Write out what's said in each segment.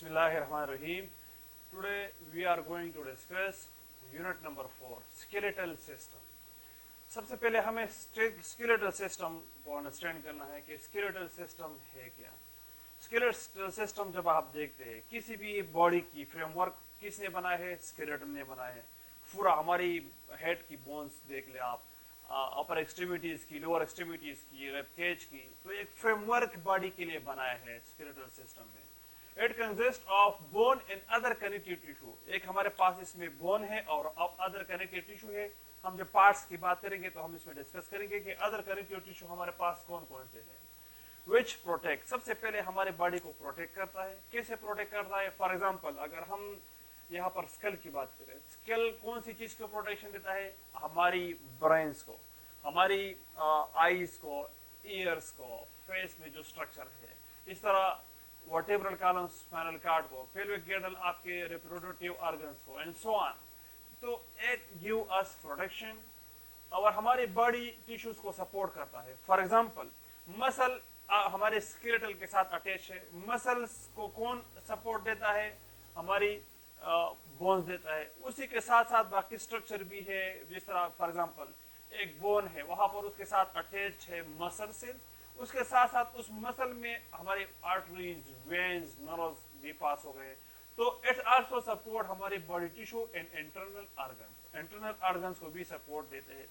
Bismillahirrahmanirrahim. Today we are going to discuss unit number 4, skeletal system. सबसे पहले हमें skeletal system को understand करना है कि skeletal system है क्या। skeletal system जब आप देखते हैं किसी भी बॉडी की फ्रेमवर्क किसने बनाया है, skeleton ने बनाया है। पूरा हमारी हेड की बोन्स देख ले आप, अपर एक्सट्रीमिटीज की, लोअर एक्सट्रीमिटीज की, रेब केज की, तो एक फ्रेमवर्क बॉडी के लिए बनाया है skeletal system में। It consists of bone and other connective tissue. एक हमारे पास इसमें bone है और other connective tissue है। हम जब parts की बात करेंगे तो हम इसमें डिस्कस करेंगे कि other connective tissue हमारे पास कौन कौन से हैं। Which protect, सबसे पहले हमारे बॉडी को प्रोटेक्ट करता है। कैसे प्रोटेक्ट करता है? फॉर एग्जाम्पल अगर हम यहाँ पर स्कल की बात करें, स्कल कौन सी चीज को प्रोटेक्शन देता है? हमारी ब्रेन्स को, हमारी आईज को, ईयर्स को, फेस में जो स्ट्रक्चर है, इस तरह वर्टेब्रल कॉलम, स्पाइनल कॉर्ड को, पेल्विक गिर्डल आपके रिप्रोडक्टिव ऑर्गन्स को, एंड सो ऑन। तो इट गिव अस प्रोटेक्शन और हमारी बॉडी टिश्यूज को सपोर्ट करता है। फॉर एग्जांपल मसल हमारे स्केलेटल के साथ अटैच है। मसल्स को कौन सपोर्ट देता है? हमारी बोन्स देता है। उसी के साथ साथ बाकी स्ट्रक्चर भी है। जिस तरह फॉर एग्जांपल एक बोन है, वहां पर उसके साथ अटैच है मसल सेल्स, उसके साथ साथ उस मसल में हमारे आर्टरीज, वेन्स, नर्व्स भी पास हो गए। तो इट आल्सो सपोर्ट हमारे body tissue and internal organs. Internal organs को भी सपोर्ट देते हैं।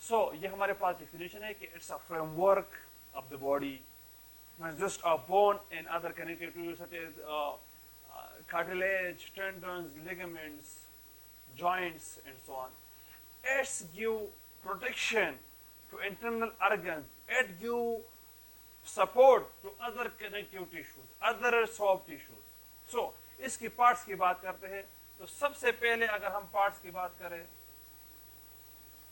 सो ये हमारे पास डिफिनेशन है कि it's a framework of the body consist of bone and other connective tissue such as cartilage, tendons, ligaments, joints, and so on. It gives protection to internal organs. It gives support to other connective tissues, other soft tissues. So, इसकी parts की बात करते हैं तो सबसे पहले अगर हम पार्ट्स की बात करें,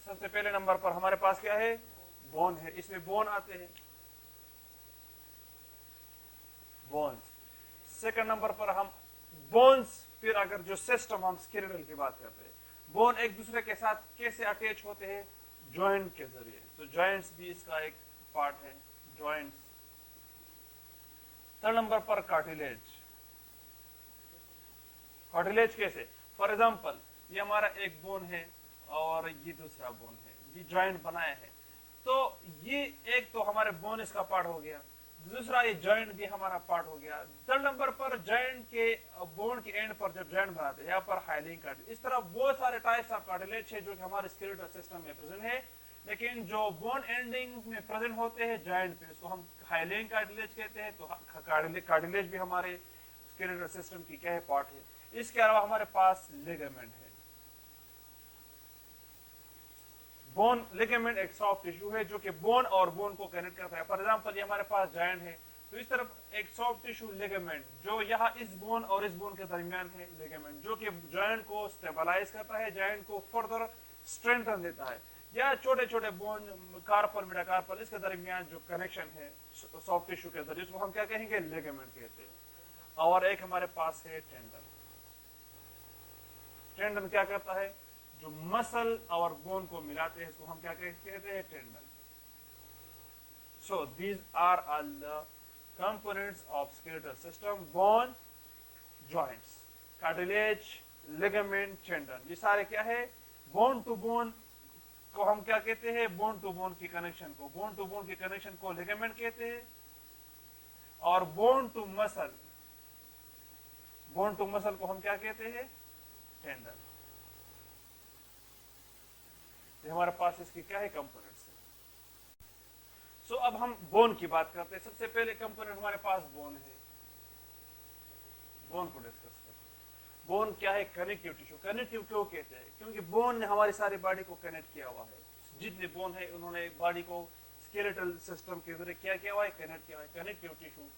सबसे पहले नंबर पर हमारे पास क्या है? बोन है। इसमें बोन आते हैं, बोन्स। सेकंड नंबर पर हम बोन्स, फिर अगर जो सिस्टम हम स्केलेटल की बात करते हैं, बोन एक दूसरे के साथ कैसे अटैच होते हैं? जॉइंट के जरिए। तो जॉइंट्स भी इसका एक पार्ट है, जॉइंट्स। थर्ड नंबर पर कार्टिलेज। कार्टिलेज कैसे? फॉर एग्जांपल ये हमारा एक बोन है और ये दूसरा बोन है, ये जॉइंट बनाया है। तो ये एक तो हमारे बोन इसका पार्ट हो गया, दूसरा ये जॉइंट भी हमारा पार्ट हो गया। थर्ड नंबर पर जॉइंट के बोन के एंड पर जब जॉइंट बनाते हैं, यहाँ पर हाइलिंग कार्टिलेज। इस तरह बहुत सारे टाइप्स ऑफ कार्टिलेज है जो कि हमारे स्केलेटल सिस्टम में प्रेजेंट है। लेकिन जो बोन एंडिंग में प्रेजेंट होते हैं जॉइंट पे, उसको हम हाइलिंग कार्टिलेज कहते हैं। तो कार्टिलेज भी हमारे स्केलेटल सिस्टम की क्या है? पार्ट है। इसके अलावा हमारे पास लिगामेंट है। बोन लिगामेंट एक सॉफ्ट टिश्यू है जो कि बोन और बोन को कनेक्ट करता है। फॉर एग्जांपल ये हमारे पास जॉइंट है, तो इस तरफ एक सॉफ्ट टिश्यू लिगामेंट जो यहाँ इस बोन और इस बोन के दरमियान है, लिगामेंट जो कि जॉइंट को स्टेबलाइज करता है, जॉइंट को फर्दर स्ट्रेंथन देता है। या छोटे छोटे बोन, कार्पल, मेटाकार्पल, इसके दरमियान जो कनेक्शन है सॉफ्ट टिश्यू के जरिए, उसको हम क्या कहेंगे? लिगामेंट कहते हैं। और एक हमारे पास है टेंडन। टेंडन क्या करता है? जो मसल और बोन को मिलाते हैं, इसको हम क्या कहते हैं? Tendon. So these are all the components of skeletal system: bone, joints, cartilage, ligament, tendon. ये सारे क्या है? बोन टू बोन को हम क्या कहते हैं? बोन टू बोन की कनेक्शन को, बोन टू बोन की कनेक्शन को लिगामेंट कहते हैं। और bone to muscle, bone to muscle को हम क्या कहते हैं? टेंडन। ये हमारे पास इसकी क्या है? कंपोनेंट्स है। सो अब हम बोन की बात करते हैं। सबसे पहले कंपोनेंट हमारे पास बोन है। बोन को डिस्कस करते हैं। बोन क्या है? Connective tissue. कनेक्टिव क्यों कहते हैं? क्योंकि बोन ने हमारी सारी बॉडी को कनेक्ट किया हुआ है। जितने बोन है उन्होंने बॉडी को स्केलेटल सिस्टम के जरिए क्या किया हुआ है? कनेक्ट किया हुआ है। Connective tissue.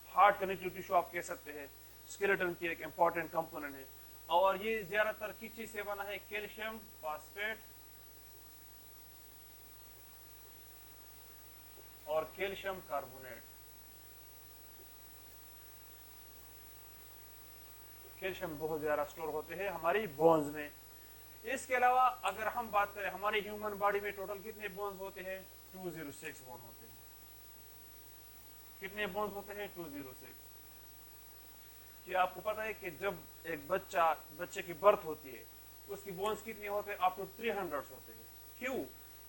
Hard connective tissue आप कह सकते हैं, स्केलेटन की एक इंपॉर्टेंट कंपोनेंट है। और ये ज्यादातर किस चीज से बना है? कैल्शियम फॉस्फेट और कैल्शियम कार्बोनेट। कैल्शियम बहुत ज्यादा स्टोर होते हैं हमारी बोन्स में। इसके अलावा अगर हम बात करें हमारी ह्यूमन बॉडी में टोटल कितने बोन्स होते हैं? 206 बोन होते हैं। कितने बोन्स होते हैं? 206। कि आपको पता है कि जब एक बच्चे की बर्थ होती है उसकी बोन्स कितने होते हैं? अप टू 300 होते हैं। क्यों?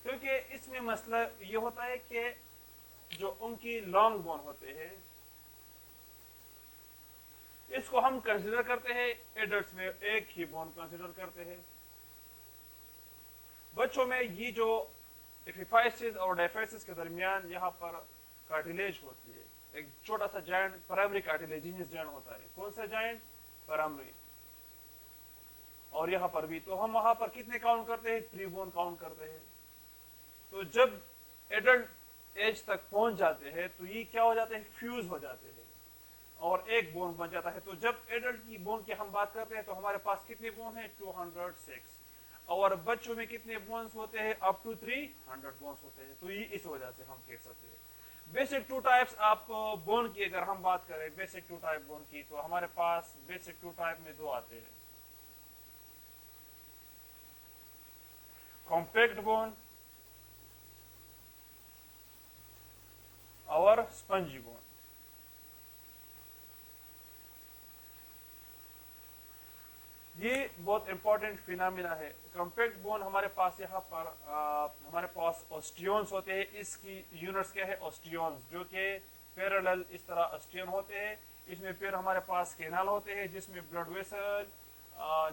क्योंकि इसमें मसला ये होता है कि जो उनकी लॉन्ग बोन होते हैं इसको हम कंसीडर करते हैं एडल्ट्स में एक ही बोन कंसीडर करते हैं। बच्चों में ये जो एपिफाइसिस और डायफाइसिस के दरमियान यहाँ पर कार्टिलेज होती है, एक छोटा सा जॉइंट प्राइमरी कार्टिलेजिनस जॉइंट होता है। कौन सा जॉइंट? प्राइमरी। और यहाँ पर भी तो हम वहां पर कितने काउंट करते हैं? 3 बोन काउंट करते हैं। तो जब एडल्ट एज तक पहुंच जाते हैं तो ये क्या हो जाते हैं? फ्यूज हो जाते हैं और एक बोन बन जाता है। तो जब एडल्ट की बोन की हम बात करते हैं तो हमारे पास कितने बोन है? 206। और बच्चों में कितने बोन्स होते हैं? अप टू 300 बोन्स होते हैं। तो ये इस वजह से हम कह सकते हैं। बेसिक 2 टाइप्स आप बोन की अगर हम बात करें, बेसिक 2 टाइप बोन की, तो हमारे पास बेसिक 2 टाइप में 2 आते हैं, कॉम्पैक्ट बोन और स्पंजी बोन। ये बहुत इंपॉर्टेंट फिनोमिना है। कॉम्पैक्ट बोन हमारे पास यहाँ पर हमारे पास ऑस्टियोन्स होते हैं। इसकी यूनिट्स क्या है? ऑस्टियोन्स, जो कि पैरेलल इस तरह ऑस्टियन होते हैं। इसमें फिर हमारे पास कैनाल होते हैं जिसमें ब्लड वेसल,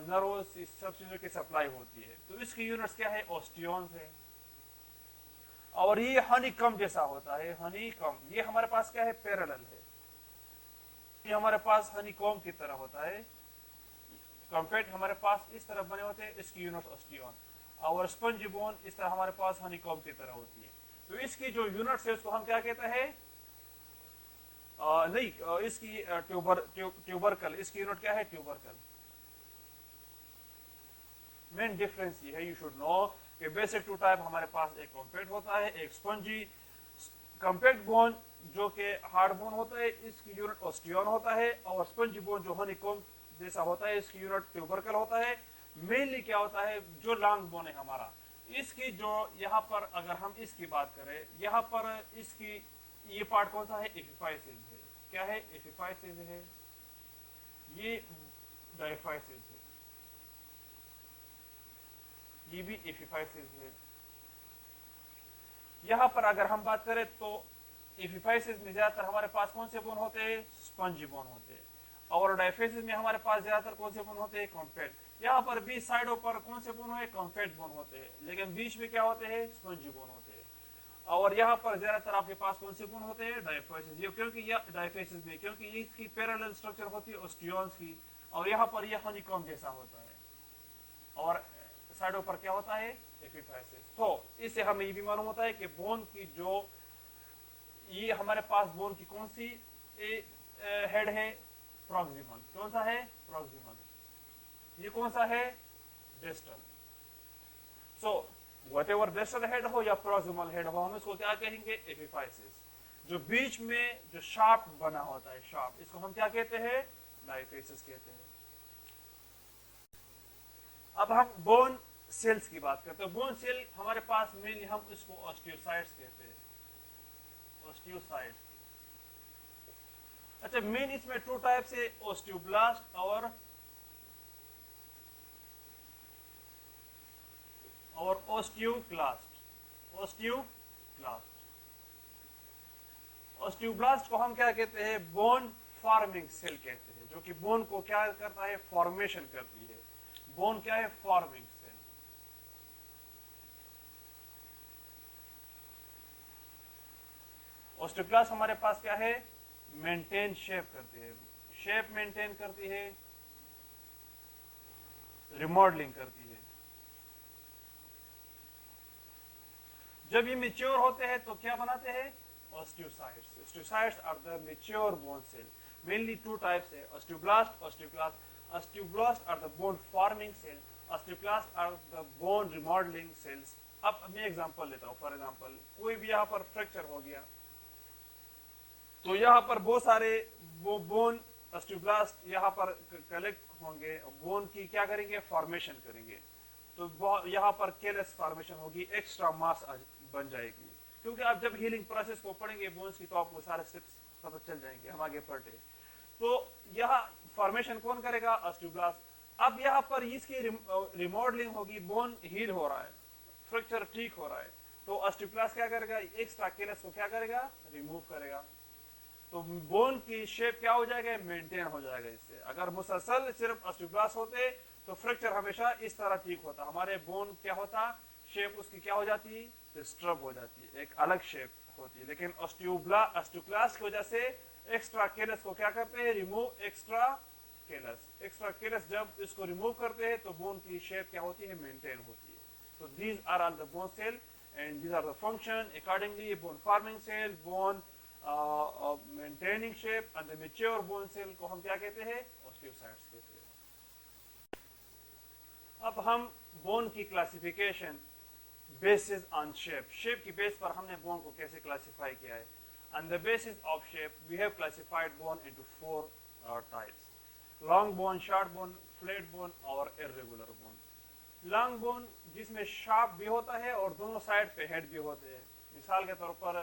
नर्व्स, इस सब चीजों की सप्लाई होती है। तो इसकी यूनिट्स क्या है? ऑस्टियोन्स है। और ये हनीकॉम्ब जैसा होता है, हनीकॉम्ब। ये हमारे पास क्या है? पैरेलल है। ये हमारे पास हनीकॉम्ब की तरह होता है। कॉम्पैक्ट हमारे पास इस तरह बने होते हैं, इसकी यूनिट ऑस्टियोन। और स्पंज बोन इस तरह हमारे पास हनीकॉम्ब की तरह होती है। तो इसकी जो यूनिट्स है उसको हम क्या कहते हैं? इसकी ट्यूबरकल। इसकी यूनिट क्या है? ट्यूबरकल। मेन डिफरेंस ये है, यू शुड नो कि बेसिक 2 टाइप हमारे पास एक कॉम्पैक्ट होता है, एक स्पंजी। कॉम्पैक्ट बोन जो कि हार्ड बोन होता है, इसकी यूनिट ऑस्टियोन होता है। और स्पंजी बोन जो हनीकॉम्ब जैसा होता है, इसकी यूनिट ट्यूबरकल होता है। मेनली क्या होता है? जो लॉन्ग बोन है हमारा, इसकी जो यहाँ पर अगर हम इसकी बात करें, यहाँ पर इसकी ये पार्ट कौन सा है? एपिफाइसिस है। क्या है? एपिफाइसिस है। ये डायफाइसिस है। ये भी एपिफाइसिस है। यहाँ पर अगर हम बात करें तो एपिफाइसिस में ज्यादातर हमारे पास कौन से बोन होते हैं? स्पंजी बोन होते हैं। और डायफाइसिस में हमारे पास ज्यादातर कौन से बोन होते हैं? कॉम्पैक्ट। यहाँ पर बीच साइडों पर कौन से बोन है? कॉम्पैक्ट बोन होते हैं, लेकिन बीच में क्या होते हैं? स्पंजी बोन होते हैं। और यहाँ पर ज्यादातर आपके पास कौन से बोन होते हैं? डायफाइसिस। ये क्योंकि यह डायफाइसिस में क्योंकि ये इसकी पैरेलल स्ट्रक्चर होती है ऑस्टियोन्स की, और यहाँ पर यह हनीकॉम्ब जैसा होता है। और साइडों पर क्या होता है? एपिफाइसिस। तो इससे हमें ये भी मालूम होता है कि बोन की जो ये हमारे पास बोन की कौन सी हेड है? प्रॉक्सिमल। कौन सा है? प्रॉक्सिमल। ये कौन सा है? Distal. So whatever distal head हो या प्रॉक्सिमल हेड हो, हम इसको क्या कहेंगे? एपिफाइसिस। जो बीच में जो शार्प बना होता है, शार्प, इसको हम क्या कहते हैं? डायफाइसिस कहते हैं। अब हम बोन सेल्स की बात करते हैं। बोन सेल हमारे पास मेनली हम इसको ऑस्टियोसाइट्स कहते हैं। ऑस्टियोसाइट्स। अच्छा, मेन इसमें 2 टाइप से ऑस्टियोब्लास्ट और ऑस्टियोक्लास्ट। ऑस्टियोक्लास्ट। ऑस्टियोब्लास्ट को हम क्या कहते हैं? बोन फॉर्मिंग सेल कहते हैं, जो कि बोन को क्या करता है? फॉर्मेशन करती है। बोन क्या है? Forming cell. ऑस्टियोक्लास्ट हमारे पास क्या है? मेंटेन शेप करती है, शेप मेंटेन करती है, रिमॉडलिंग करती है। जब ये मैच्योर होते हैं तो क्या बनाते हैं? Osteocytes. Osteocytes are the mature bone cell. Mainly 2 types है, osteoblast, osteoclast. Osteoblast are the bone forming cell, osteoclast are the bone remodelling cells. अब मैं एग्जांपल लेता हूं। फॉर एग्जांपल, कोई भी यहाँ पर फ्रैक्चर हो गया तो यहाँ पर बहुत सारे वो बोन ऑस्टियोब्लास्ट यहाँ पर कलेक्ट होंगे, बोन की क्या करेंगे? फॉर्मेशन करेंगे। तो यहाँ पर केलस फॉर्मेशन होगी, एक्स्ट्रा मास बन जाएगी। क्योंकि आप जब हीलिंग प्रोसेस को पढ़ेंगे बोन्स की तो आपको सारे स्टेप्स पता चल जाएंगे हम आगे पढ़ते। तो यह फॉर्मेशन कौन करेगा? ऑस्टियोब्लास्ट। अब यहाँ पर इसकी रिमॉडलिंग होगी, बोन हील हो रहा है, फ्रैक्चर ठीक हो रहा है, तो ऑस्टियोब्लास्ट क्या करेगा? एक्स्ट्रा कैलस को क्या करेगा? रिमूव करेगा। तो बोन की शेप क्या हो जाएगा? मेंटेन हो जाएगा इससे। अगर मुसलसल सिर्फ ऑस्टियोब्लास्ट होते तो फ्रैक्चर हमेशा इस तरह ठीक होता, हमारे बोन क्या होता? शेप उसकी क्या हो जाती? डिस्टर्ब हो जाती, एक अलग शेप होती है। लेकिन ऑस्टियोब्लास्ट की वजह से एक्स्ट्रा कैलस को क्या करते हैं? Remove extra callus. Extra callus जब इसको रिमूव करते हैं तो बोन की शेप क्या होती है? मेंटेन होती है। तो these are all the bone cell and these are the function accordingly, bone forming cell, bone maintaining shape, and the mature bone cell को हम क्या कहते हैं? ऑस्टियोसाइट्स कहते हैं। अब हम बोन की classification basis on shape, shape की बेस पर हमने बोन को कैसे क्लासिफाई किया है। On the basis of shape, we have classified bone into 4 types: long bone, short bone, flat bone और irregular bone. Long bone जिसमें शार्प भी होता है और दोनों साइड पे हेड भी होते हैं। मिसाल के तौर पर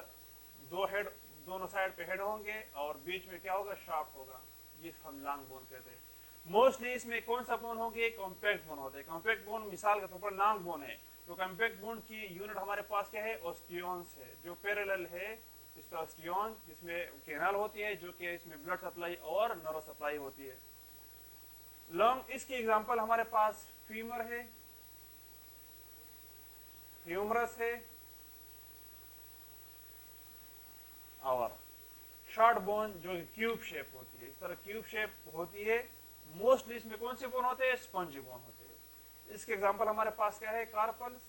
दो हेड दोनों साइड पे हेड होंगे और बीच में क्या होगा? शार्प होगा, ये हम लॉन्ग बोन कहते हैं। मोस्टली इसमें कौन सा बोन होंगे? कॉम्पैक्ट बोन होते हैं। कॉम्पैक्ट बोन मिसाल के तौर पर लॉन्ग बोन है, तो कॉम्पैक्ट बोन की यूनिट हमारे पास क्या है? ऑस्टियोन्स है, जो पैरेलल है इस पर ऑस्टियोन, जिसमें कैनाल होती है, जो कि इसमें ब्लड सप्लाई और नर्व सप्लाई होती है। लॉन्ग, इसकी एग्जांपल हमारे पास फीमर है, ह्यूमरस है, और शॉर्ट बोन जो क्यूब शेप होती है, इस तरह क्यूब शेप होती है। मोस्टली इसमें कौन से बोन होते हैं? स्पंज बोन होते हैं। इसके एग्जांपल हमारे पास क्या है? Carpals,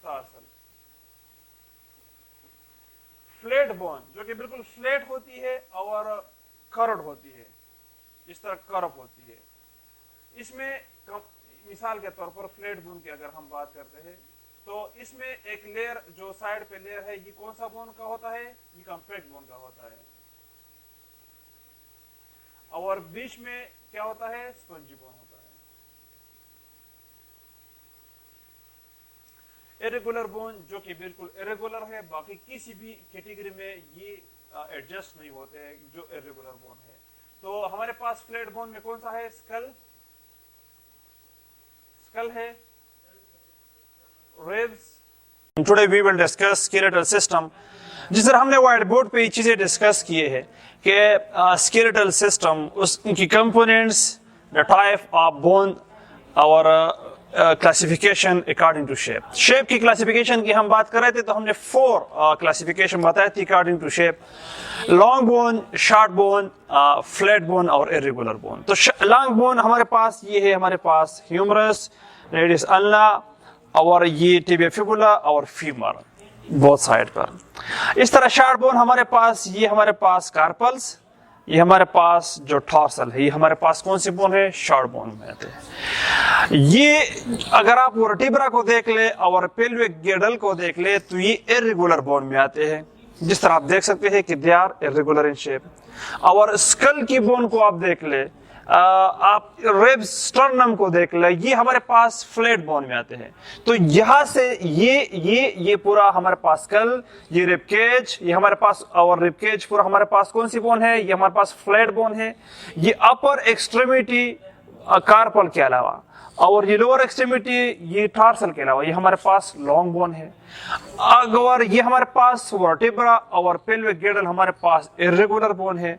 tarsal. फ्लैट बोन जो कि बिल्कुल फ्लैट होती है और कर्व्ड होती है, इस तरह कर्व होती है। इसमें मिसाल के तौर पर फ्लैट बोन की अगर हम बात करते हैं तो इसमें एक लेयर जो साइड पे लेयर है, ये कौन सा बोन का होता है? ये कॉम्पैक्ट बोन का होता है। और बीच में क्या होता है? स्पंजी बोन होता है। इरेगुलर बोन जो कि बिल्कुल इरेगुलर है, बाकी किसी भी कैटेगरी में ये एडजस्ट नहीं होते हैं, जो इरेगुलर बोन है। तो हमारे पास फ्लैट बोन में कौन सा है? स्कल है, ribs. Today we will discuss skeletal system. जिस तरह हमने व्हाइट बोर्ड पे ये चीजें डिस्कस किए हैं कि स्केलेटल सिस्टम, उसकी components, the type of bone और classification according to shape. Shape की क्लासिफिकेशन की हम बात कर रहे थे तो हमने 4 क्लासिफिकेशन बताए थे according to shape: long bone, short bone, flat bone और इरेगुलर बोन। तो लॉन्ग बोन हमारे पास ये है, हमारे पास ह्यूमरस, रेडियस अल्ना और ये टिबिया फिबुला और फीमर बोथ साइड पर। इस तरह शॉर्ट बोन हमारे पास, ये हमारे पास कार्पल्स, ये हमारे पास जो टॉर्सल है, ये हमारे पास कौन सी बोन है? शॉर्ट बोन में आते हैं। ये अगर आप वर्टिब्रा को देख ले और पेल्विक गिर्डल को देख ले तो ये इरेगुलर बोन में आते हैं। जिस तरह आप देख सकते हैं कि they are irregular in shape. और स्कल की बोन को आप देख ले, आप रिब्स, स्टर्नम को देख ले, ये हमारे पास फ्लैट बोन में आते हैं। तो यहां से ये पूरा हमारे पास स्कल, ये रिब केज, ये हमारे पास, और रिब केज पूरा हमारे पास कौन सी बोन है? ये हमारे पास फ्लैट बोन है। ये अपर एक्सट्रीमिटी कार्पल के अलावा और ये लोअर एक्सट्रीमिटी ये टार्सल के अलावा ये हमारे पास लॉन्ग बोन है। अगर ये हमारे पास वर्टिब्रा और पेल्विक गिर्डल हमारे पास इरेगुलर बोन है,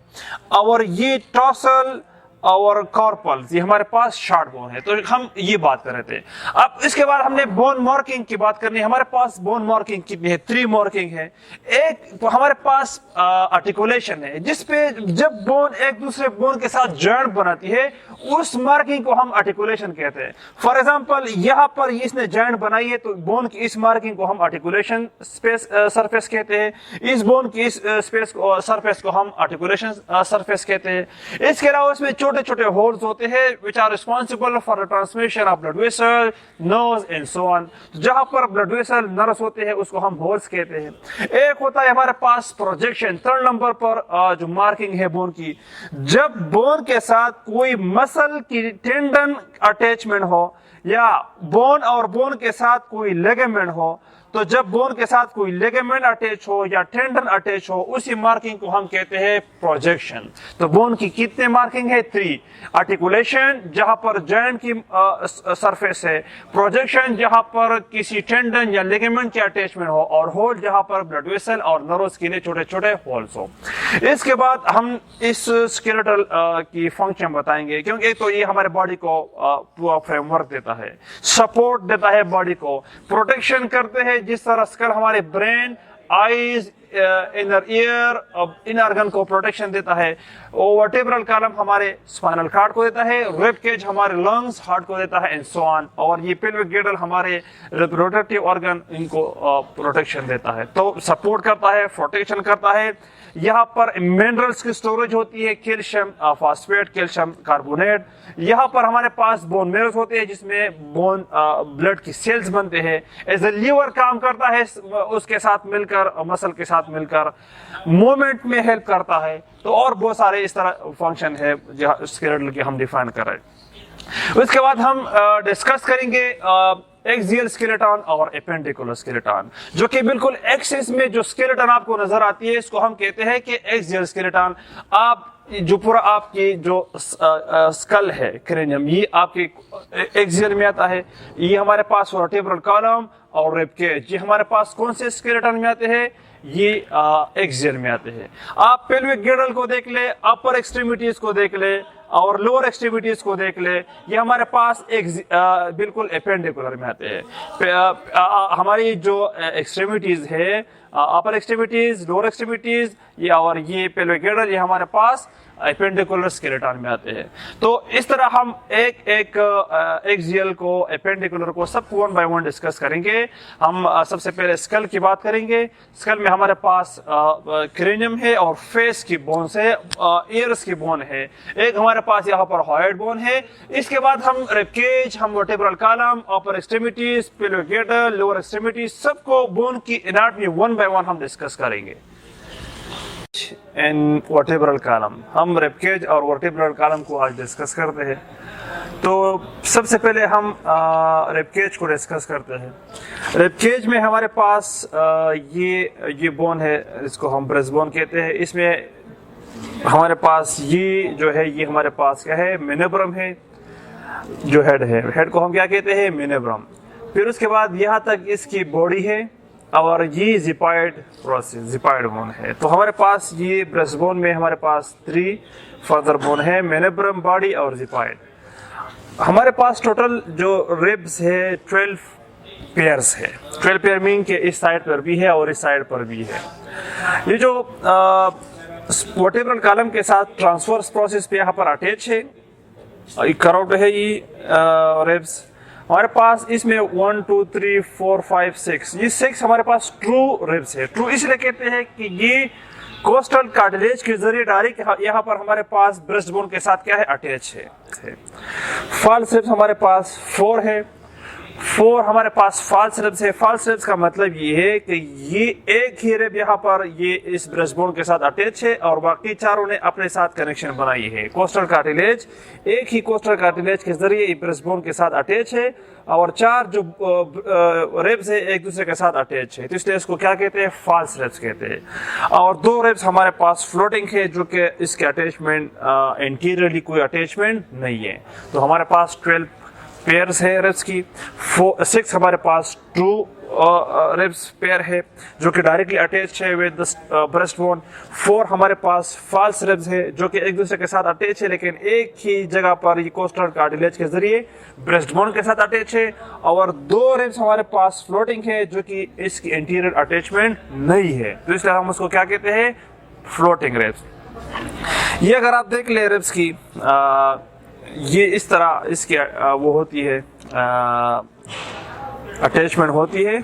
और ये टॉर्सल और कार्पल्स ये हमारे पास शॉर्ट बोन है। तो हम ये बात कर रहे थे। अब इसके बाद हमने बोन मार्किंग की बात करनी है। हमारे पास बोन मार्किंग कितनी है? 3 मार्किंग है। एक तो हमारे पास आर्टिकुलेशन है, जिसपे जब बोन एक दूसरे बोन के साथ जॉइंट बनाती है उस मार्किंग को हम आर्टिकुलेशन कहते हैं। फॉर एग्जांपल यहाँ पर इसने जॉइंट बनाई है तो बोन की इस मार्किंग को हम आर्टिकुलेशन स्पेस सरफेस कहते हैं। इस बोन की इस स्पेस को सरफेस को हम आर्टिकुलेशन सरफेस कहते हैं। इसके अलावा इसमें छोटे छोटे होल्स होते हैं which are responsible for the transmission of blood vessel, nerves and so on। जहां पर ब्लड वेसल, नर्व्स होते हैं उसको हम होल्स कहते हैं। एक होता है हमारे पास प्रोजेक्शन, 3rd नंबर पर जो मार्किंग है बोन की, जब बोन के साथ कोई मसल की टेंडन अटैचमेंट हो या बोन और बोन के साथ कोई लिगामेंट हो तो जब बोन के साथ कोई लिगामेंट अटैच हो या टेंडन अटैच हो, उसी मार्किंग को हम कहते हैं प्रोजेक्शन। तो बोन की कितने मार्किंग है? 3। आर्टिकुलेशन जहां पर जॉइंट की सरफेस है, प्रोजेक्शन जहां पर किसी टेंडन या लिगामेंट की अटैचमेंट हो, और होल जहां पर ब्लड वेसल और नर्व्स के लिए छोटे छोटे होल्स हो। इसके बाद हम इस स्केलेटल की फंक्शन बताएंगे, क्योंकि एक तो ये हमारे बॉडी को पूरा फ्रेमवर्क देता है, सपोर्ट देता है बॉडी को, प्रोटेक्शन करते हैं। जिस तरह स्कल हमारे ब्रेन, आईज, इनर ईयर, इन ऑर्गन को प्रोटेक्शन देता है, वर्टेब्रल कॉलम हमारे स्पाइनल कॉर्ड को देता है, रिब केज हमारे लंग्स, हार्ट को देता है, एंड सो ऑन। और ये पेल्विक गिrdle हमारे रिप्रोडक्टिव ऑर्गन, इनको प्रोटेक्शन देता है। तो सपोर्ट करता है, प्रोटेक्शन करता है। यहाँ पर मिनरल्स की स्टोरेज होती है, कैल्शियम फॉस्फेट, कैल्शियम कार्बोनेट। यहाँ पर हमारे पास बोन मेरोस होते हैं, जिसमें बोन ब्लड की सेल्स बनते हैं। एज ए लीवर काम करता है, उसके साथ मिलकर, मसल के साथ मिलकर मूवमेंट में हेल्प करता है। तो और बहुत सारे इस तरह फंक्शन है जो स्केलेटल के हम डिफाइन कर रहे हैं। उसके बाद हम डिस्कस करेंगे एक्सियल स्केलेटन और एपेंडिकुलर स्केलेटन, जो कि बिल्कुल एक्सिस में जो स्केलेटन आपको नजर आती है, इसको हम कहते हैं कि एक्सियल स्केलेटन। आप जो पूरा आपकी जो स्कल है, क्रेनियम, ये आपके एक्सियल में आता है। ये हमारे पास वर्टेब्रल कॉलम और रिब केज, ये हमारे पास कौन से स्केलेटन में आते हैं? ये एक्सियल में आते हैं। आप पेल्विक गिrdle को देख ले, अपर एक्सट्रीमिटीज को देख ले और लोअर एक्सट्रीमिटीज को देख ले, ये हमारे पास बिल्कुल एपेंडिकुलर में आते हैं। हमारी जो एक्सट्रीमिटीज है, अपर एक्सट्रीमिटीज, लोअर एक्सट्रीमिटीज, ये और ये पेल्विक गिrdle, ये हमारे पास एपेंडिकुलर स्केलेटन में आते हैं। तो इस तरह हम एक एक एक्सियल को, एपेंडिकुलर को, सबको 1 बाय 1 डिस्कस करेंगे। हम सबसे पहले स्कल की बात करेंगे। स्कल में हमारे पास क्रेनियम है और फेस की बोन है, ईयर्स की बोन है। एक हमारे पास यहाँ पर हायोइड बोन है। इसके बाद हम रिब केज, हम वर्टेब्रल कॉलम, अपर एक्सट्रीमिटीज, पेल्विक गिrdle, लोअर एक्सट्रीमिटीज, सबको बोन की एनाटॉमी 1 बाय 1 हम डिस्कस करेंगे। एंड वर्टेब्रल कॉलम, हम रिब केज और वर्टेब्रल कॉलम को आज डिस्कस करते हैं। तो सबसे पहले हम रिब केज को डिस्कस करते हैं। रिब केज में हमारे पास ये बोन है, इसको हम ब्रेस्ट बोन कहते हैं। इसमें हमारे पास ये जो है, ये हमारे पास क्या है? मेनेब्रम है, जो हेड है। हेड को हम क्या कहते हैं? मेनेब्रम। फिर उसके बाद यहाँ तक इसकी बॉडी है, और ये जिपाइड प्रोसेस, जिपाइड बोन है। तो हमारे पास ये ब्रेस्ट बोन में हमारे पास 3 फर्दर बोन है, मेनेब्रम, बॉडी और जिपाइड। हमारे पास टोटल जो रिब्स है 12 पेयर्स है। 12 पेयर मीन के इस साइड पर भी है और इस साइड पर भी है। ये जो वर्टेब्रल कॉलम के साथ ट्रांसवर्स प्रोसेस पे यहाँ पर अटैच है, कर्व्ड है ये रिब्स। हमारे पास इसमें 1 2 3 4 5 6, ये 6 हमारे पास ट्रू रिब्स है। ट्रू इसलिए कहते हैं कि ये कोस्टल कार्टिलेज के जरिए डायरेक्ट यहाँ पर हमारे पास ब्रेस्ट बोन के साथ क्या है? अटैच है। फॉल्स रिब्स हमारे पास 4 है। 4 हमारे पास फॉल्स रिब्स है। फॉल्स रिब्स का मतलब ये है कि ये एक ही रिब यहाँ पर ये इस ब्रेस्ट बोन के साथ अटैच है और बाकी चारों ने अपने साथ कनेक्शन बनाई है। कोस्टल कार्टिलेज, एक ही कोस्टल कार्टिलेज के जरिए ब्रेस्ट बोन के साथ अटैच है और 4 जो रिब्स है एक दूसरे के साथ अटैच है। तो इसलिए इसको क्या कहते हैं? फॉल्स रिब्स कहते हैं। और 2 रिब्स हमारे पास फ्लोटिंग है, जो कि इसके अटैचमेंट इंटीरियरली कोई अटैचमेंट नहीं है। तो हमारे पास 12 पेयर्स है रिब्स की। 6 हमारे पास ट्रू रिब्स पेयर है, जो कि डायरेक्टली अटैच है विद ब्रेस्ट बोन। 4 हमारे पास फॉल्स रिब्स है, जो कि एक दूसरे के साथ अटैच है, लेकिन एक ही जगह पर ये कोस्टल कार्टिलेज के जरिए ब्रेस्ट बोन के साथ अटैच है। और 2 रिब्स हमारे पास फ्लोटिंग है, जो कि इसकी इंटीरियर अटैचमेंट नहीं है। तो इसलिए हम उसको क्या कहते हैं? Floating ribs. ये अगर आप देख ले रिब्स की, ये इस तरह इसकी वो होती है, अटैचमेंट होती है।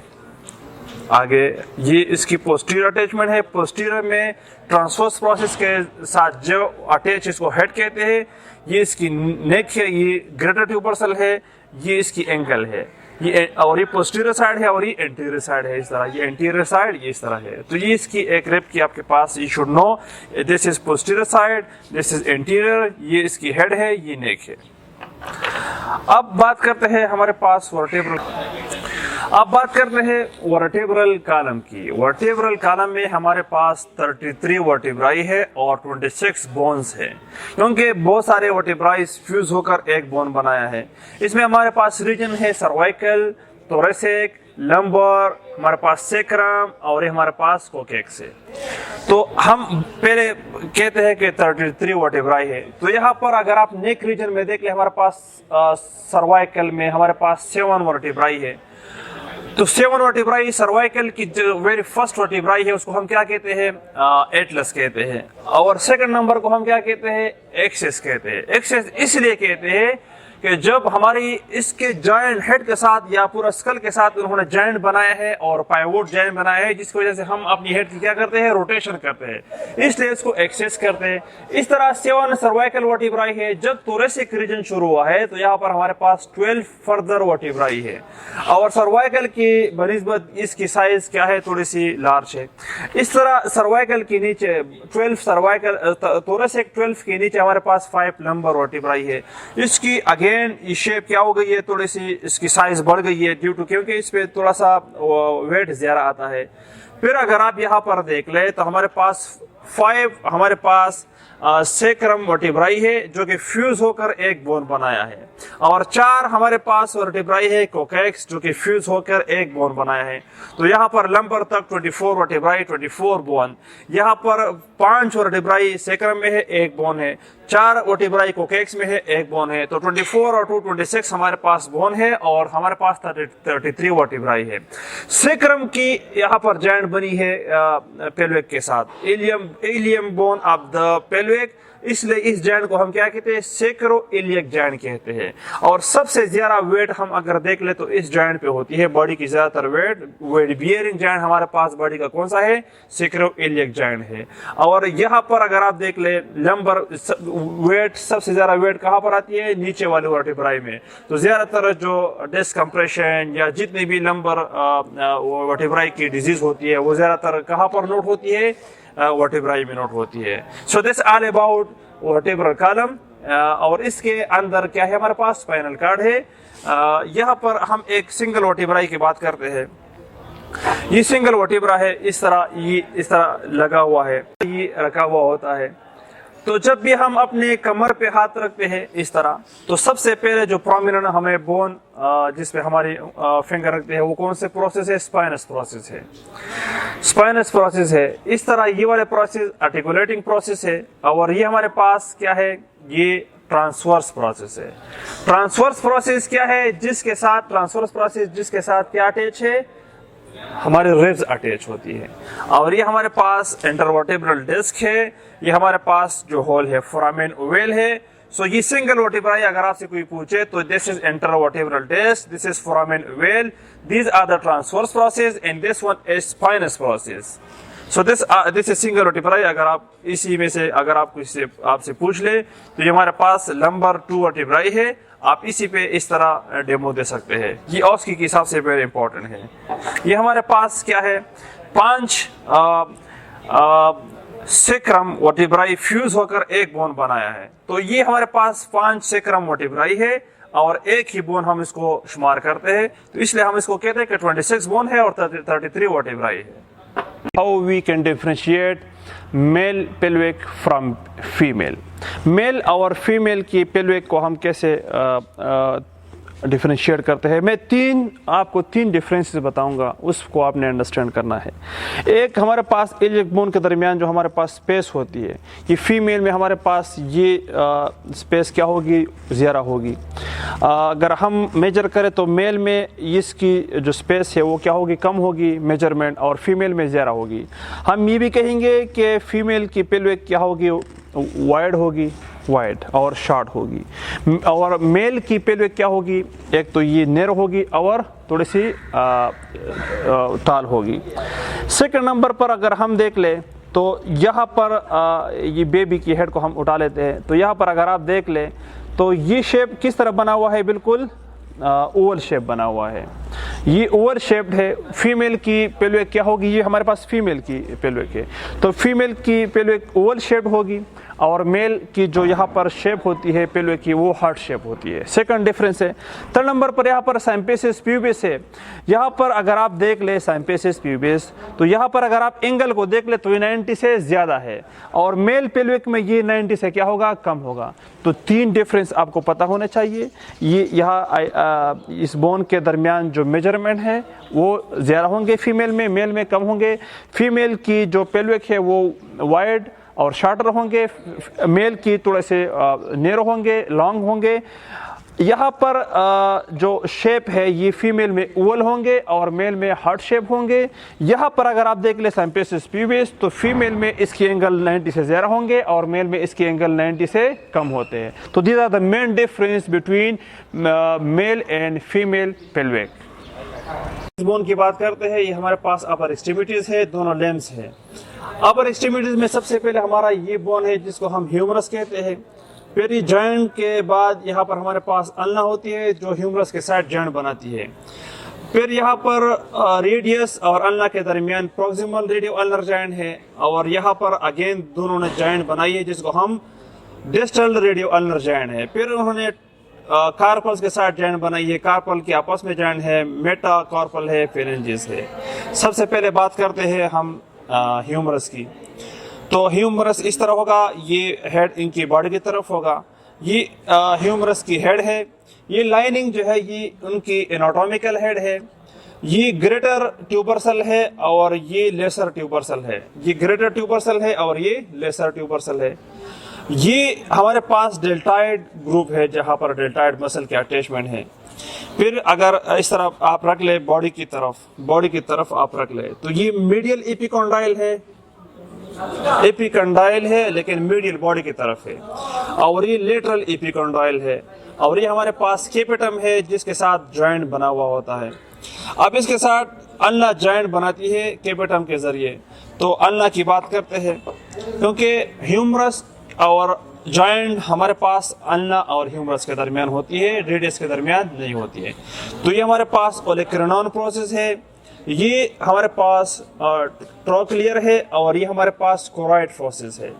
आगे ये इसकी पोस्टीरियर अटैचमेंट है। पोस्टीरियर में ट्रांसवर्स प्रोसेस के साथ जो अटैच, इसको हेड कहते हैं। ये इसकी नेक है, ये ग्रेटर ट्यूबरसल है, ये इसकी एंकल है। ये और ये पोस्टीरियर साइड है और ये एंटीरियर साइड है। इस तरह ये एंटीरियर साइड, ये इस तरह है। तो ये इसकी एक रिब की आपके पास, you should know this is posterior side, this is anterior, ये इसकी हेड है, ये नेक है। अब बात करते हैं हमारे पास वर्टेब्रल। अब बात करते हैं वर्टेब्रल कॉलम की। वर्टेब्रल कॉलम में हमारे पास 33 वर्टेब्राई है और 26 बोन्स है, क्योंकि बहुत सारे वर्टेब्राई फ्यूज होकर एक बोन बनाया है। इसमें हमारे पास रीजन है सर्वाइकल, थोरेसिक, लंबर, हमारे पास सेक्रम और ये हमारे पास कोकेक्स है। तो हम पहले कहते हैं कि 33 वर्टेब्राई है। तो यहाँ पर अगर आप नेक रीजन में देख ले, हमारे पास सर्वाइकल में हमारे पास 7 वर्टेब्राई है। तो 7 वर्टेब्राई सर्वाइकल की जो वेरी फर्स्ट वर्टेब्राई है उसको हम क्या कहते हैं, एटलस कहते हैं, और सेकंड नंबर को हम क्या कहते हैं, एक्सेस कहते हैं। एक्सेस इसलिए कहते हैं कि जब हमारी इसके जॉइंट हेड के साथ या पूरा स्कल के साथ उन्होंने जॉइंट बनाया है और पाइवोट जॉइंट बनाया है, जिसकी वजह से हम अपनी हेड की क्या करते हैं, रोटेशन करते हैं, इसलिए इसको एक्सेस करते हैं। इस तरह 7 सर्वाइकल वर्टेब्राई है। जब थोरेसिक रीजन शुरू हुआ है तो यहाँ पर हमारे पास 12 फर्दर वर्टेब्राई है, और सर्वाइकल की बनिस्बत इसकी साइज क्या है, थोड़ी सी लार्ज है। इस तरह सर्वाइकल के नीचे 12 सर्वाइकल, थोरेसिक 12 के नीचे हमारे पास 5 लंबर वर्टेब्राई है। इसकी ये शेप क्या हो गई है, थोड़ी सी इसकी साइज बढ़ गई है ड्यू टू, क्योंकि इस पे थोड़ा सा वेट ज्यादा आता है। फिर अगर आप यहाँ पर देख ले तो हमारे पास 5 हमारे पास सेक्रम वर्टेब्राई है जो कि फ्यूज होकर एक बोन बनाया है, और 4 हमारे पास वर्टेब्राई है कोकेक्स जो कि फ्यूज होकर एक बोन बनाया है। तो यहाँ पर लंबर तक 24 वर्टेब्राई, 24 बोन। यहाँ पर 5 वर्टेब्राई सेक्रम में है, एक बोन है। 4 वर्टेब्राई कोकेक्स में है, एक बोन है। तो 24 और 2 26 हमारे पास बोन है, और हमारे पास 33 वर्टेब्राई है। सेक्रम की यहाँ पर जॉइंट बनी है पेल्विक के साथ, ilium bone of the pelvic, इसलिए इस जॉइंट को हम क्या कहते हैं, सेक्रो इलियक जॉइंट कहते हैं। और सबसे ज्यादा वेट हम अगर देख ले तो इस जॉइंट पे होती है, बॉडी की ज्यादातर वेट बियरिंग जॉइंट हमारे पास बॉडी का कौन सा है, सेक्रो इलियक जॉइंट है। और यहाँ पर अगर आप देख ले लंबर वेट, सबसे ज्यादा वेट कहाँ पर आती है, नीचे वाले वर्टेब्राई में। तो ज्यादातर जो डिस्क कंप्रेशन या जितनी भी लंबर वर्टेब्राई की डिजीज होती है वो ज्यादातर कहाँ पर नोट होती है, वर्टेब्राई में नोट होती है। So this all about vertebral column. और इसके अंदर क्या है, हमारे पास स्पाइनल कॉर्ड है। यहाँ पर हम एक सिंगल वर्टेब्राई की बात करते हैं। ये सिंगल वर्टेब्रा है, इस तरह लगा हुआ है, ये रखा हुआ होता है। तो जब भी हम अपने कमर पे हाथ रखते हैं इस तरह, तो सबसे पहले जो प्रोमिनेंट हमें बोन जिसपे हमारी फिंगर रखते हैं वो कौन से प्रोसेस है, स्पाइनस प्रोसेस है। स्पाइनस प्रोसेस है। इस तरह ये वाले प्रोसेस आर्टिकुलेटिंग प्रोसेस है, और ये हमारे पास क्या है, ये ट्रांसवर्स प्रोसेस है। ट्रांसवर्स प्रोसेस क्या है, जिसके साथ ट्रांसवर्स प्रोसेस जिसके साथ क्या अटैच है, हमारे रिब्स अटैच होती है। और ये हमारे पास इंटरवर्टेब्रल डिस्क है, ये हमारे पास जो होल है फोरामेन ओवेल है। सो ये सिंगल वर्टेब्राई अगर आपसे कोई पूछे तो this is intervertebral disc, this is foramen ovale, these are the transverse process and this one is spinous process. So this is single vertebrae. अगर आप इसी में से अगर आपसे पूछ ले तो ये हमारे पास लंबर 2 वर्टेब्राई है। आप इसी पे इस तरह डेमो दे सकते हैं। ये ऑस्की के हिसाब से वेरी इंपॉर्टेंट है। ये हमारे पास क्या है, 5 सेक्रम वर्टेब्राई फ्यूज होकर एक बोन बनाया है। तो ये हमारे पास 5 सेक्रम वर्टेब्राई है और एक ही बोन हम इसको शुमार करते हैं, तो इसलिए हम इसको कहते हैं कि 26 बोन है और 33 वर्टेब्राई है। How we can differentiate male pelvic from female. Male और फीमेल की पेल्विक को हम कैसे डिफरेंशिएट करते हैं। मैं आपको 3 डिफरेंसेस बताऊंगा, उसको आपने अंडरस्टैंड करना है। एक, हमारे पास इलियक बोन के दरमियान जो हमारे पास स्पेस होती है, ये फीमेल में हमारे पास ये स्पेस क्या होगी, ज़्यादा होगी। अगर हम मेजर करें तो मेल में इसकी जो स्पेस है वो क्या होगी, कम होगी मेजरमेंट, और फीमेल में ज़्यादा होगी। हम ये भी कहेंगे कि फीमेल की पेल्विक क्या होगी, वाइड होगी, वाइड और शॉर्ट होगी। और मेल की पेल्विक क्या होगी, एक तो ये नैरो होगी और थोड़ी सी टाल होगी। सेकंड नंबर पर अगर हम देख ले तो यहाँ पर ये बेबी की हेड को हम उठा लेते हैं, तो यहाँ पर अगर आप देख ले तो ये शेप किस तरह बना हुआ है, बिल्कुल ओवल शेप बना हुआ है। ये ओवल शेप्ड है। फीमेल की पेल्विक क्या होगी, ये हमारे पास फीमेल की पेल्विक है, तो फीमेल की पेल्विक ओवल शेप्ड होगी। और मेल की जो यहाँ पर शेप होती है पेल्विक की वो हार्ट शेप होती है। सेकंड डिफरेंस है। थर्ड नंबर पर यहाँ पर सिम्पेसिस प्यूबिस है। यहाँ पर अगर आप देख ले सिम्पेसिस प्यूबिस तो यहाँ पर अगर आप एंगल को देख ले तो ये 90 से ज़्यादा है और मेल पेल्विक में ये 90 से क्या होगा, कम होगा। तो तीन डिफरेंस आपको पता होने चाहिए। ये यहाँ इस बोन के दरमियान जो मेजरमेंट है वो ज़्यादा होंगे फीमेल में, मेल में कम होंगे। फीमेल की जो पेल्विक है वो वाइड और शॉर्टर होंगे, मेल की थोड़े से नैरो होंगे, लॉन्ग होंगे। यहाँ पर जो शेप है ये फीमेल में ओवल होंगे और मेल में हार्ट शेप होंगे। यहाँ पर अगर आप देख ले सिम्पेसिस प्यूबिस तो फीमेल में इसके एंगल 90 से ज़्यादा होंगे और मेल में इसके एंगल 90 से कम होते हैं। तो these are the main difference between male and female pelvic. इस बोन की बात करते हैं, ये हमारे पास अपर एक्सट्रीमिटीज है, दोनों लिम्स है। अपर एक्सट्रीमिटीज में सबसे पहले हमारा ये बोन है जिसको हम ह्यूमरस कहते हैं। फिर ये जॉइंट के बाद यहाँ पर हमारे पास अल्ना होती है जो ह्यूमरस के साथ जॉइंट बनाती है। फिर यहाँ पर रेडियस और अल्ना के दरमियान प्रॉक्सिमल रेडियो अल्नर जॉइंट है और यहाँ पर अगेन दोनों ने जॉइंट बनाई है जिसको हम डिस्टल रेडियो अल्नर जॉइंट है। फिर उन्होंने कार्पल्स के साथ जॉइंट बनाई है, कार्पल के आपस में जॉइंट है, मेटा कार्पल है, फेरेंजिस है। सबसे पहले बात करते हैं हम ह्यूमरस की। तो ह्यूमरस इस तरह होगा, ये हेड इनकी बॉडी की तरफ होगा, ये ह्यूमरस की हेड है। ये लाइनिंग जो है ये उनकी एनाटॉमिकल हेड है। ये ग्रेटर ट्यूबरसल है और ये लेसर ट्यूबरसल है। ये ग्रेटर ट्यूबरसल है और ये लेसर ट्यूबरसल है। ये हमारे पास डेल्टाइड ग्रुप है जहाँ पर डेल्टाइड मसल के अटैचमेंट है। फिर अगर इस तरफ आप रख ले बॉडी की तरफ आप रख ले तो ये मीडियल एपिकॉन्डाइल है लेकिन मीडियल बॉडी की तरफ है और ये लेटरल एपिकॉन्डाइल है और ये हमारे पास कैपिटम है जिसके साथ जॉइंट बना हुआ होता है। अब इसके साथ अल्ना जॉइंट बनाती है कैपिटम के जरिए। तो अल्ना की बात करते हैं क्योंकि ह्यूमरस और जॉइंट हमारे पास अल्ना और ह्यूमरस के दरमियान होती है, रेडियस के दरमियान नहीं होती है। तो ये हमारे पास ओलेक्रेनॉन प्रोसेस है, ये हमारे पास ट्रोक्लियर है और ये हमारे पास कोरॉइड प्रोसेस है।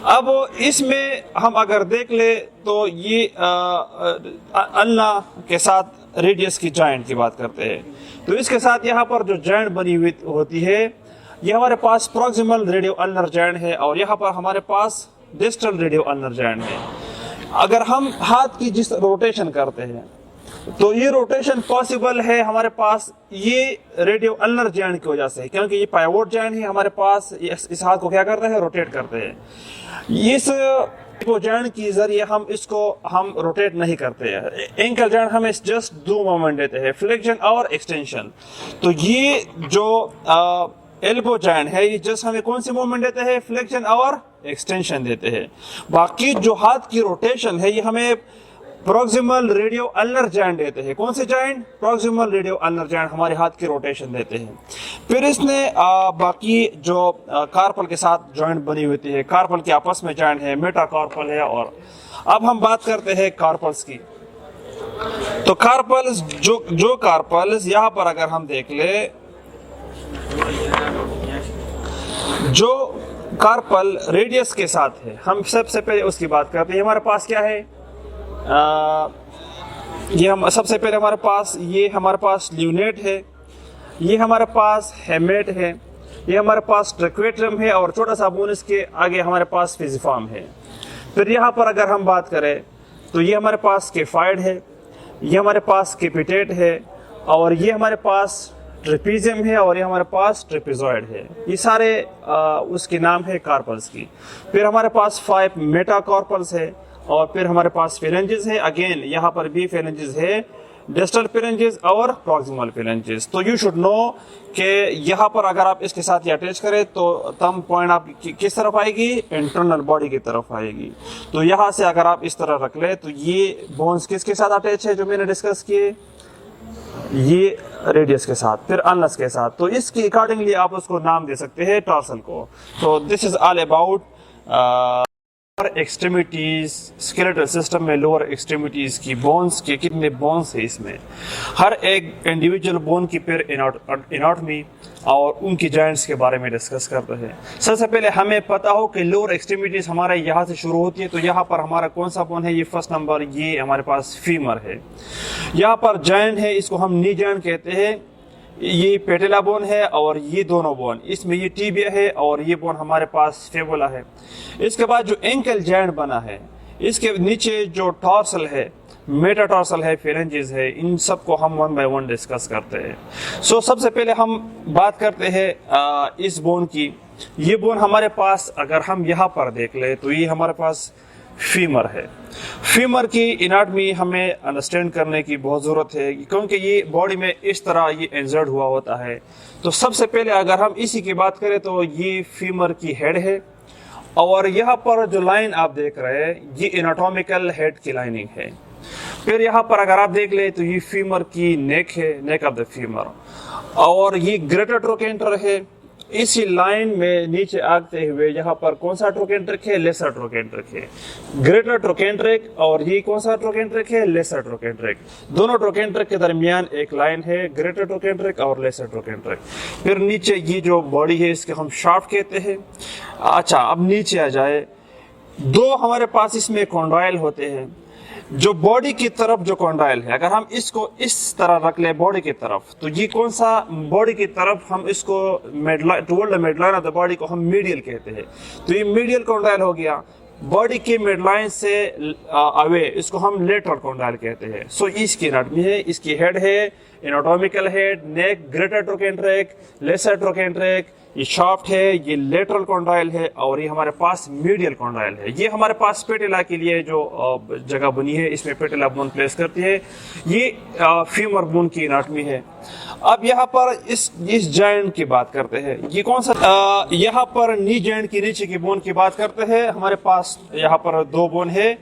अब इसमें हम अगर देख ले तो ये अल्ना के साथ रेडियस की जॉइंट की बात करते हैं। तो इसके साथ यहाँ पर जो जॉइंट बनी हुई होती है ये हमारे पास प्रॉक्सिमल रेडियो अल्नर जॉइंट है और यहाँ पर हमारे पास डिस्टल रेडियो अल्नर जॉइंट है। अगर हम हाथ की जिस रोटेशन करते हैं तो ये रोटेशन पॉसिबल है हमारे पास ये रेडियो अल्नर जॉइंट की वजह से, क्योंकि ये पाइवोट जॉइंट है हमारे पास। इस हाथ को क्या करते हैं, रोटेट करते हैं। इस जॉइंट की जरिए हम इसको रोटेट नहीं करते हैं। एंकल जॉइंट हमें जस्ट दो मूवमेंट देते हैं, फ्लेक्शन और एक्सटेंशन। तो ये जो एल्बो जॉइंट है ये जस्ट हमें कौन सी मूवमेंट देते हैं, फ्लेक्शन और एक्सटेंशन देते हैं। बाकी जो हाथ की रोटेशन है ये हमें प्रॉक्सिमल रेडियो अल्नर जॉइंट देते हैं। कौन से joint, proximal radio ulnar joint हमारे हाथ की रोटेशन देते हैं। फिर इसने बाकी जो कार्पल के साथ जॉइंट बनी होती है, कार्पल के आपस में जॉइंट है, मेटा कार्पल है। और अब हम बात करते हैं कार्पल्स की। तो कार्पल्स जो कार्पल्स यहाँ पर अगर हम देख ले, जो कार्पल रेडियस के साथ है, हम सबसे पहले उसकी बात करते हैं। हमारे पास क्या है, ये हम सबसे पहले हमारे पास ल्यूनेट है, ये हमारे पास हेमेट है, ये हमारे पास ट्रैक्वेट्रम है और छोटा सा बोन इसके आगे हमारे पास फिजिफॉर्म है। फिर यहाँ पर अगर हम बात करें तो ये हमारे पास स्केफॉइड है, ये हमारे पास कैपिटेट है और ये हमारे पास ट्रेपीजियम है और ये हमारे पास ट्रेपेजॉइड है। ये सारे उसके नाम है कार्पल्स की। फिर हमारे पास 5 मेटाकार्पल्स है और फिर हमारे पास फेरेंजिस है। अगेन यहाँ पर भी फेरेंजिस है, डिस्टल फेरेंजिस और प्रॉक्सिमल फेरेंजिस। तो यू शुड नो कि यहाँ पर अगर आप इसके साथ ये अटैच करें तो थंब पॉइंट आप किस तरफ आएगी, इंटरनल बॉडी की तरफ आएगी। तो यहाँ से अगर आप इस तरह रख ले तो ये बोन्स किसके साथ अटैच है जो मैंने डिस्कस किए, ये रेडियस के साथ, फिर अल्नस के साथ। तो इसके अकॉर्डिंगली आप उसको नाम दे सकते हैं टॉर्सल को। तो this is all about extremities. Skeletal system में लोअर एक्सट्रीमिटीज की बोन्स के कितने बोन्स है इसमें, हर एक इंडिविजुअल बोन की फिर एनाटॉमी और उनकी जॉइंट्स के बारे में डिस्कस करते हैं। सबसे पहले हमें पता हो कि लोअर एक्सट्रीमिटीज हमारे यहाँ से शुरू होती है, तो यहाँ पर हमारा कौन सा बोन है, ये फर्स्ट नंबर, ये हमारे पास फीमर है। यहाँ पर जॉइंट है, इसको हम नी जॉइंट कहते हैं। ये पेटेला बोन है और ये दोनों बोन, इसमें ये टीबिया है और ये बोन हमारे पास फेबुला है। इसके बाद जो एंकल जॉइंट बना है, इसके नीचे जो टॉर्सल है, मेटाटार्सल है, फेरेंजेस है, इन सब को हम वन बाय वन डिस्कस करते हैं। सो सबसे पहले हम बात करते हैं इस बोन की। ये बोन हमारे पास अगर हम यहाँ पर देख ले तो ये हमारे पास फीमर है। फीमर की एनाटॉमी हमें अंडरस्टैंड करने की बहुत ज़रूरत है, क्योंकि ये बॉडी में इस तरह ये इंजर्ड हुआ होता है। तो सबसे पहले अगर हम इसी की बात करें तो ये फीमर की हेड है, और यहाँ पर जो लाइन आप देख रहे हैं ये एनाटॉमिकल हेड की लाइनिंग है। फिर यहाँ पर अगर आप देख ले तो ये फीमर की नेक है, नेक ऑफ द फीमर, और ये ग्रेटर ट्रोकेंटर है। इसी लाइन में नीचे आते हुए यहाँ पर कौन सा ट्रोकेंट्रिक है, लेसर ट्रोकेंट्रिक है। ग्रेटर ट्रोकेंट्रिक और ये कौन सा ट्रोकेंट्रिक है, लेसर ट्रोकेंट्रिक। दोनों ट्रोकेंट्रिक के दरमियान एक लाइन है, ग्रेटर ट्रोकेंट्रिक और लेसर ट्रोकेंट्रिक। फिर नीचे ये जो बॉडी है इसके हम शाफ्ट कहते हैं। अच्छा, अब नीचे आ जाए, दो हमारे पास इसमें कॉन्डाइल होते हैं। जो बॉडी की तरफ जो कॉन्डाइल है, अगर हम इसको इस तरह रख ले बॉडी की तरफ, तो ये कौन सा बॉडी की तरफ, हम इसको toward the midline of the body को हम मीडियल कहते हैं। तो ये मीडियल कॉन्डाइल हो गया। बॉडी की मिडलाइन से अवे इसको हम लेटरल कॉन्डाइल कहते हैं। सो इसकी एनाटॉमी है, इसकी हेड है एनाटॉमिकल हेड, नेक, ग्रेटर ट्रोकेंट्रिक, लेसर ट्रोकेंट्रिक, ये शाफ्ट है, ये लेटरल कॉन्डाइल है, और ये हमारे पास मीडियल कॉन्डाइल है। ये हमारे पास पेटेला के लिए जो जगह बनी है, इसमें पेटेला बोन प्लेस करती है। ये फीमर बोन की एनाटॉमी है। अब यहाँ पर इस जॉइंट की बात करते हैं। ये कौन सा, यहाँ पर नी जॉइंट की नीचे की बोन की बात करते हैं। हमारे पास यहाँ पर दो बोन है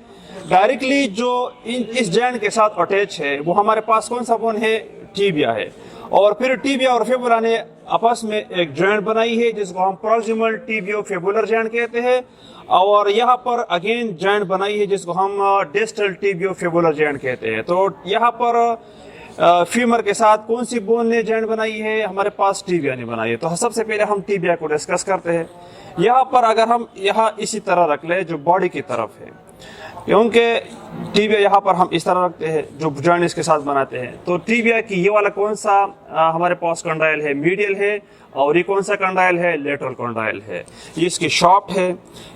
डायरेक्टली जो इस जॉइंट के साथ अटैच है, वो हमारे पास कौन सा बोन है, टीबिया है। और फिर टीबिया और फेबुला ने आपस में एक जॉइंट बनाई है जिसको हम प्रॉक्सिमल टीबियो फेबुलर जॉइंट कहते हैं। और यहाँ पर अगेन जॉइंट बनाई है जिसको हम डिस्टल टीबियो फेबुलर जॉइंट कहते हैं। तो यहाँ पर फीमर के साथ कौन सी बोन ने जॉइंट बनाई है, हमारे पास टीबिया ने बनाई है। तो सबसे पहले हम टीबिया को डिस्कस करते हैं। यहाँ पर अगर हम यहाँ इसी तरह रख ले जो बॉडी की तरफ है, क्योंकि टीबिया यहाँ पर हम इस तरह रखते हैं जो जॉइंट इसके साथ बनाते हैं। तो टीबिया की ये वाला कौन सा हमारे पास कंडाइल है, मीडियल है, और ये कौन सा कंडाइल है, लेटरल कंडाइल है। ये इसकी शाफ्ट है,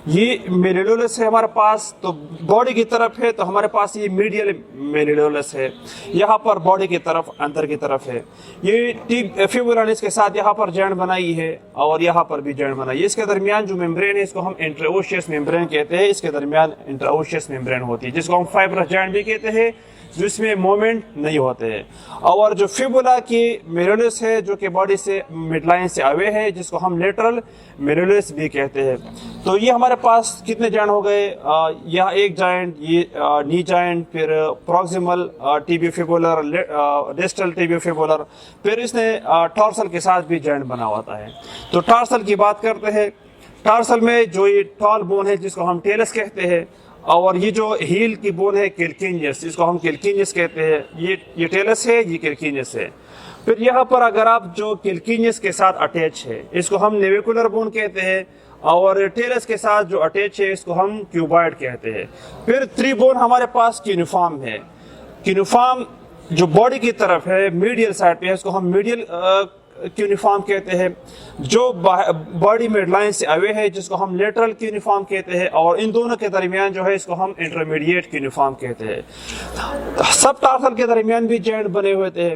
ये मेलिडोलस है हमारे पास। तो बॉडी की तरफ है तो हमारे पास ये मीडियल मेलिडोलस है, यहाँ पर बॉडी की तरफ अंदर की तरफ है। ये फिबुला ने इसके साथ यहाँ पर जॉइंट बनाई है और यहाँ पर भी जॉइंट बनाई है। इसके दरमियान जो मेम्ब्रेन है इसको हम इंट्राओशियस मेम्ब्रेन कहते हैं। इसके दरमियान इंट्राओशियस मेम्ब्रेन होती है जिसको हम फाइब्रस जॉइंट भी कहते हैं, जिसमें मोमेंट नहीं होते हैं। और जो फिबुला की मेरुलस है जो कि बॉडी से मिडलाइन से अवे है, जिसको हम लेटरल मेरुलस भी कहते हैं। तो ये हमारे पास कितने जॉइंट हो गए, यह एक जॉइंट, ये नी जॉइंट, फिर proximal tibio fibular, distal tibio fibular, फिर इसने टॉर्सल के साथ भी जॉइंट बना होता है। तो टॉर्सल की बात करते हैं। टॉर्सल में जो ये टॉल बोन है जिसको हम टेलस कहते हैं, और ये जो हील की बोन है कैल्किनियस, इसको हम कैल्किनियस कहते हैं। ये टेलस है, ये कैल्किनियस है। फिर यहाँ पर अगर आप जो कैल्किनियस के साथ अटैच है इसको हम नेविकुलर बोन कहते हैं, और टेलस के साथ जो अटैच है इसको हम क्यूबॉइड कहते हैं। फिर त्रिबोन हमारे पास क्यूनिफॉर्म है। क्यूनिफॉर्म जो बॉडी की तरफ है मीडियल साइड पे है, इसको हम मीडियल क्यूनिफॉर्म कहते हैं। जो बॉडी मिडलाइन से अवे है जिसको हम लेटरल क्यूनिफॉर्म कहते हैं, और इन दोनों के दरमियान जो है इसको हम इंटरमीडिएट क्यूनिफॉर्म कहते हैं। सब टार्सल के दरमियान भी जॉइंट बने हुए थे।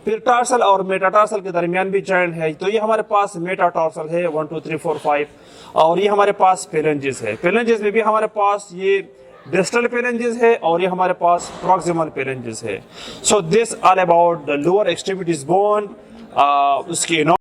फिर टार्सल और मेटाटार्सल के दरमियान भी जॉइंट है। तो ये हमारे पास मेटाटार्सल है 1 2 3 4 5, और ये हमारे पास फेलेंजेस है। फेलेंजेस में भी हमारे पास ये डिस्टल फेलेंजेस है और ये हमारे पास प्रॉक्सिमल फेलेंजेस है। So this all about the lower extremities bone, उसकी